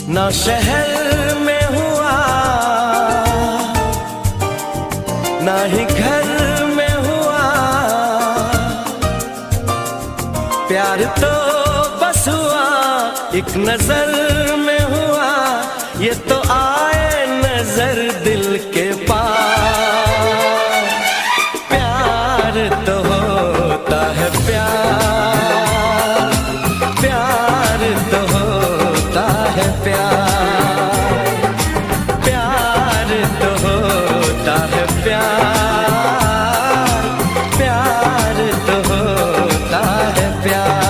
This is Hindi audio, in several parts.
ना शहर में हुआ ना ही घर में हुआ, प्यार तो बस हुआ एक नजर में हुआ। ये तो आए नजर दिल के पार, प्यार तो होता है प्यार, प्यार तो होता है प्यार, प्यार तो होता है प्यार, प्यार तो होता है प्यार।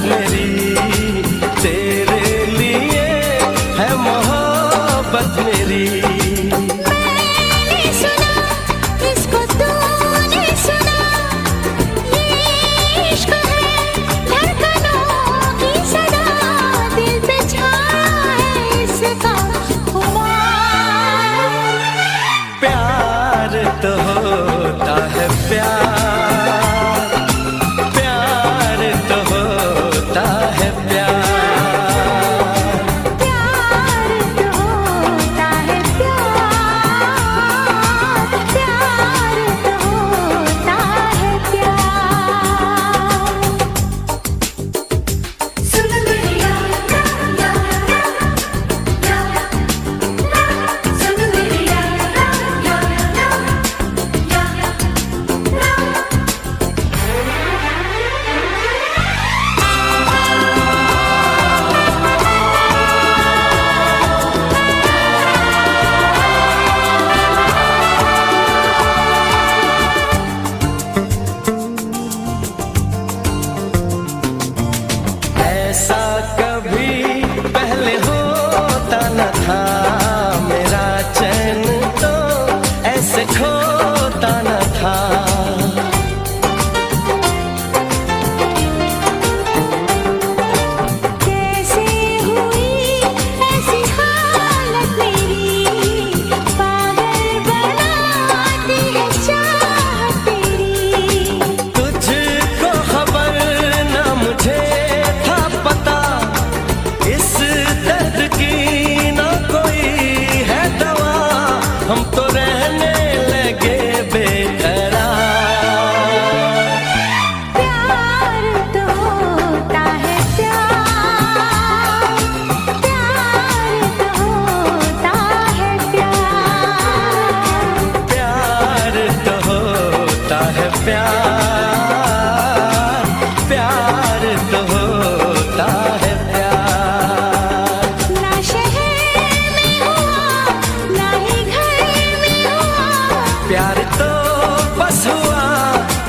मेरी तेरे लिए है मोहब्बत मेरी। मैंने सुना इसको तूने सुना, ये इश्क है धड़कनों की सदा, दिल पे छाया है इसका खुमार। प्यार तो होता है प्यार, मेरा चैन तो ऐसे खोता न था। कैसे हुई ऐसी हालत मेरी, पागल बनाती है चाहत तेरी। तुझको खबर न मुझे था पता, इस दर्द की हम तो रहने लगे बेकरार। प्यार तो होता है प्यार, प्यार तो होता है प्यार, प्यार तो होता है प्यार, प्यार तो होता है प्यार। ना शहर में हुआ ना ही प्यार तो बस हुआ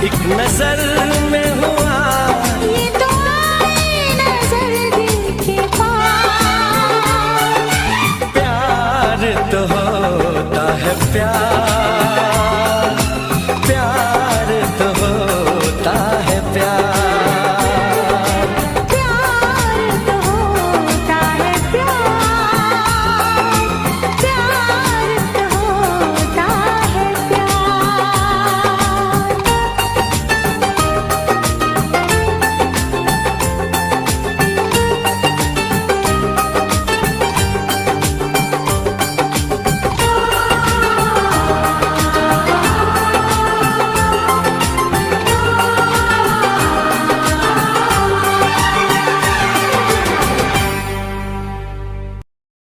एक नजर में हुआ। ये तो आए नजर दिल के पार, प्यार तो होता है प्यार।